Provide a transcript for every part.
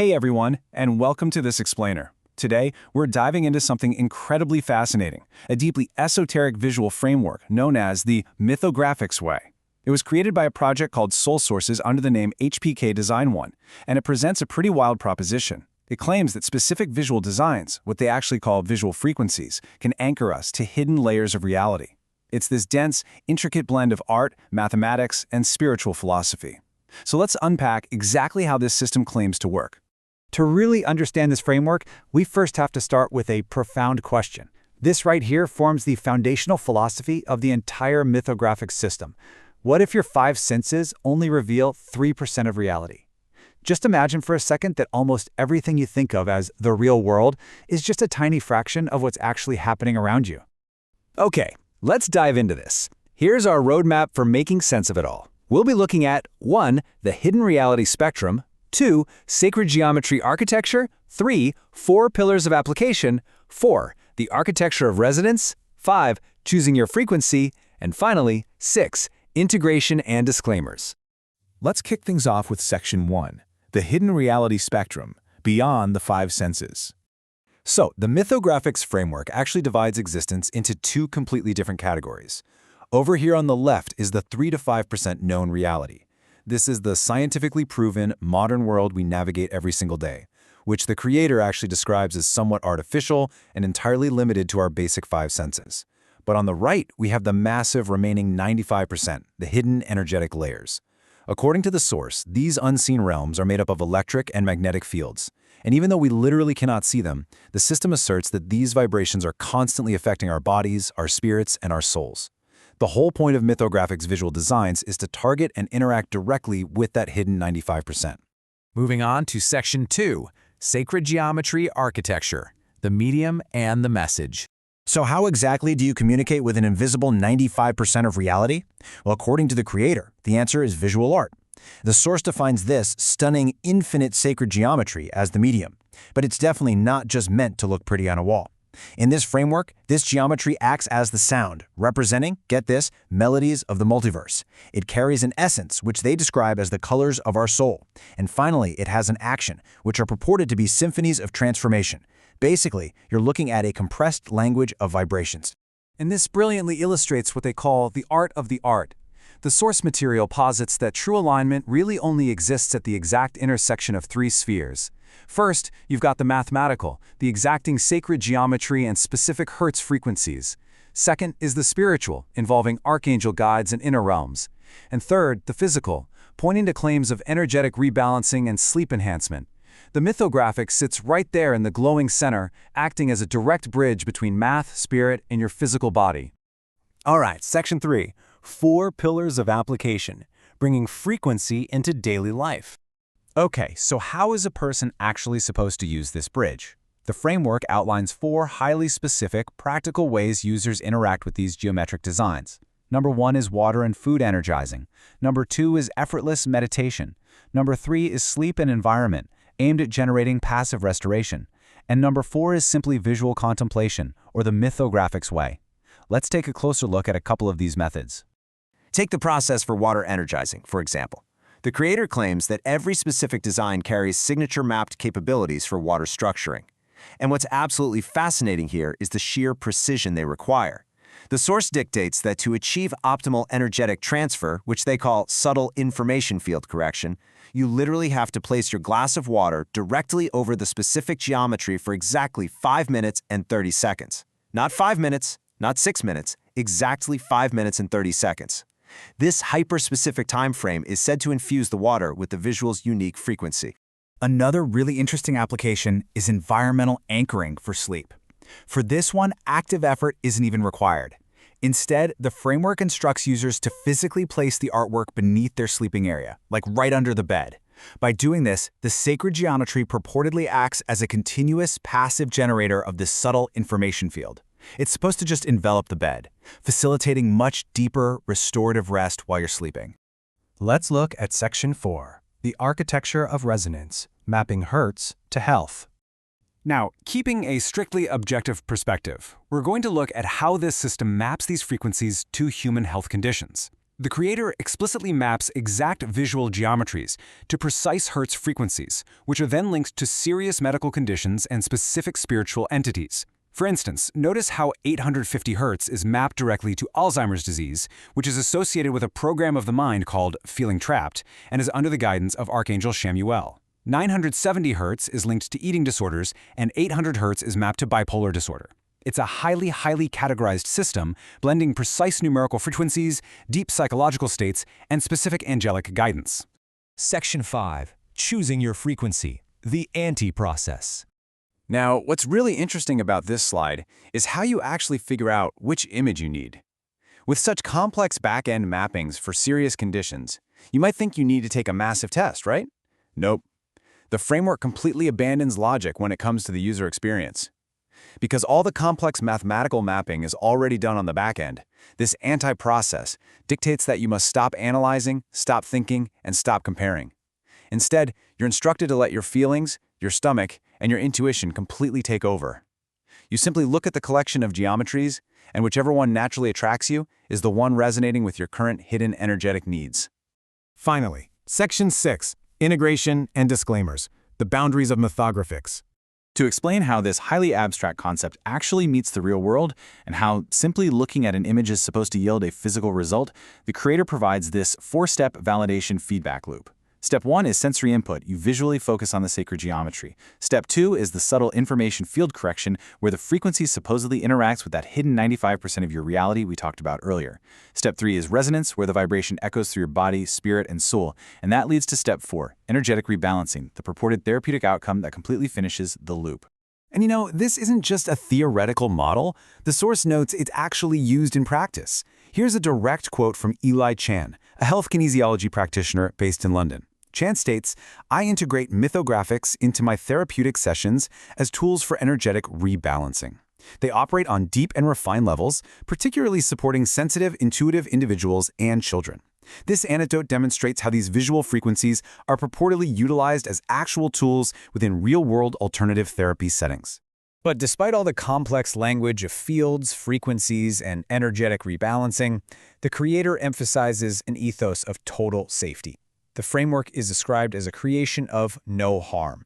Hey everyone, and welcome to this explainer. Today, we're diving into something incredibly fascinating, a deeply esoteric visual framework known as the mythoGRAFIX way. It was created by a project called Soul Sources under the name HPK Design 1, and it presents a pretty wild proposition. It claims that specific visual designs, what they actually call visual frequencies, can anchor us to hidden layers of reality. It's this dense, intricate blend of art, mathematics, and spiritual philosophy. So let's unpack exactly how this system claims to work. To really understand this framework, we first have to start with a profound question. This right here forms the foundational philosophy of the entire mythoGRAFIX system. What if your five senses only reveal 3% of reality? Just imagine for a second that almost everything you think of as the real world is just a tiny fraction of what's actually happening around you. Okay, let's dive into this. Here's our roadmap for making sense of it all. We'll be looking at 1. The hidden reality spectrum, 2. Sacred geometry architecture, 3. 4 pillars of application, 4. The architecture of resonance, 5. Choosing your frequency, and finally, 6. Integration and disclaimers. Let's kick things off with Section 1, the hidden reality spectrum, beyond the five senses. So, the mythoGRAFIX framework actually divides existence into two completely different categories. Over here on the left is the 3 to 5% known reality. This is the scientifically proven, modern world we navigate every single day, which the creator actually describes as somewhat artificial and entirely limited to our basic five senses. But on the right, we have the massive remaining 95%, the hidden energetic layers. According to the source, these unseen realms are made up of electric and magnetic fields. And even though we literally cannot see them, the system asserts that these vibrations are constantly affecting our bodies, our spirits, and our souls. The whole point of mythoGRAFIX visual designs is to target and interact directly with that hidden 95%. Moving on to Section 2, Sacred Geometry Architecture, the medium and the message. So how exactly do you communicate with an invisible 95% of reality? Well, according to the creator, the answer is visual art. The source defines this stunning, infinite sacred geometry as the medium, but it's definitely not just meant to look pretty on a wall. In this framework, this geometry acts as the sound, representing, get this, melodies of the multiverse. It carries an essence, which they describe as the colors of our soul. And finally, it has an action, which are purported to be symphonies of transformation. Basically, you're looking at a compressed language of vibrations. And this brilliantly illustrates what they call the art of the art. The source material posits that true alignment really only exists at the exact intersection of three spheres. First, you've got the mathematical, the exacting sacred geometry and specific Hertz frequencies. Second is the spiritual, involving archangel guides and inner realms. And third, the physical, pointing to claims of energetic rebalancing and sleep enhancement. The mythoGRAFIX sits right there in the glowing center, acting as a direct bridge between math, spirit, and your physical body. All right, Section 3, 4 pillars of application, bringing frequency into daily life. Okay, so how is a person actually supposed to use this bridge? The framework outlines 4 highly specific, practical ways users interact with these geometric designs. Number 1 is water and food energizing. Number 2 is effortless meditation. Number 3 is sleep and environment, aimed at generating passive restoration. And number 4 is simply visual contemplation, or the mythoGRAFIX way. Let's take a closer look at a couple of these methods. Take the process for water energizing, for example. The creator claims that every specific design carries signature-mapped capabilities for water structuring. And what's absolutely fascinating here is the sheer precision they require. The source dictates that to achieve optimal energetic transfer, which they call subtle information field correction, you literally have to place your glass of water directly over the specific geometry for exactly 5 minutes and 30 seconds. Not 5 minutes, not 6 minutes, exactly 5 minutes and 30 seconds. This hyper-specific time frame is said to infuse the water with the visual's unique frequency. Another really interesting application is environmental anchoring for sleep. For this one, active effort isn't even required. Instead, the framework instructs users to physically place the artwork beneath their sleeping area, like right under the bed. By doing this, the sacred geometry purportedly acts as a continuous, passive generator of this subtle information field. It's supposed to just envelop the bed, facilitating much deeper, restorative rest while you're sleeping. Let's look at Section 4, the architecture of resonance, mapping Hertz to health. Now, keeping a strictly objective perspective, we're going to look at how this system maps these frequencies to human health conditions. The creator explicitly maps exact visual geometries to precise Hertz frequencies, which are then linked to serious medical conditions and specific spiritual entities. For instance, notice how 850 Hertz is mapped directly to Alzheimer's disease, which is associated with a program of the mind called Feeling Trapped and is under the guidance of Archangel Shamuel. 970 Hertz is linked to eating disorders, and 800 Hertz is mapped to bipolar disorder. It's a highly categorized system, blending precise numerical frequencies, deep psychological states, and specific angelic guidance. Section 5. Choosing your frequency. The anti-process. Now, what's really interesting about this slide is how you actually figure out which image you need. With such complex back-end mappings for serious conditions, you might think you need to take a massive test, right? Nope. The framework completely abandons logic when it comes to the user experience. Because all the complex mathematical mapping is already done on the back end, this anti-process dictates that you must stop analyzing, stop thinking, and stop comparing. Instead, you're instructed to let your feelings, your stomach, and your intuition completely take over. You simply look at the collection of geometries, and whichever one naturally attracts you is the one resonating with your current hidden energetic needs. Finally, Section 6. Integration and disclaimers. The boundaries of mythoGRAFIX. To explain how this highly abstract concept actually meets the real world and how simply looking at an image is supposed to yield a physical result, the creator provides this 4-step validation feedback loop. Step 1 is sensory input. You visually focus on the sacred geometry. Step 2 is the subtle information field correction, where the frequency supposedly interacts with that hidden 95% of your reality we talked about earlier. Step 3 is resonance, where the vibration echoes through your body, spirit, and soul. And that leads to Step 4, energetic rebalancing, the purported therapeutic outcome that completely finishes the loop. And you know, this isn't just a theoretical model. The source notes it's actually used in practice. Here's a direct quote from Eli Chan, a health kinesiology practitioner based in London. Chan states, "I integrate mythoGRAFIX into my therapeutic sessions as tools for energetic rebalancing. They operate on deep and refined levels, particularly supporting sensitive, intuitive individuals and children. This anecdote demonstrates how these visual frequencies are purportedly utilized as actual tools within real-world alternative therapy settings." But despite all the complex language of fields, frequencies, and energetic rebalancing, the creator emphasizes an ethos of total safety. The framework is described as a creation of no harm.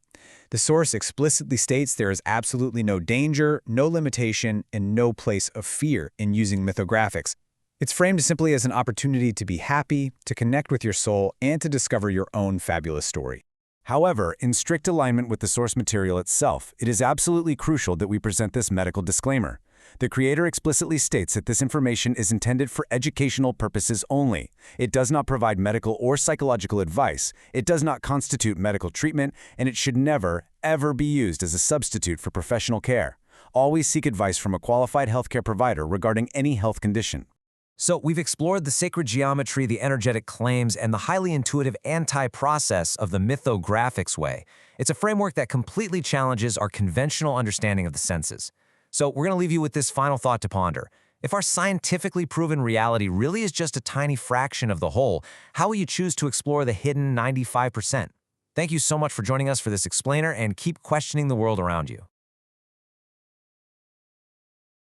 The source explicitly states there is absolutely no danger, no limitation, and no place of fear in using mythoGRAFIX. It's framed simply as an opportunity to be happy, to connect with your soul, and to discover your own fabulous story. However, in strict alignment with the source material itself, it is absolutely crucial that we present this medical disclaimer. The creator explicitly states that this information is intended for educational purposes only. It does not provide medical or psychological advice, it does not constitute medical treatment, and it should never, ever be used as a substitute for professional care. Always seek advice from a qualified healthcare provider regarding any health condition. So we've explored the sacred geometry, the energetic claims, and the highly intuitive anti-process of the mythoGRAFIX way. It's a framework that completely challenges our conventional understanding of the senses. So we're going to leave you with this final thought to ponder. If our scientifically proven reality really is just a tiny fraction of the whole, how will you choose to explore the hidden 95%? Thank you so much for joining us for this explainer, and keep questioning the world around you.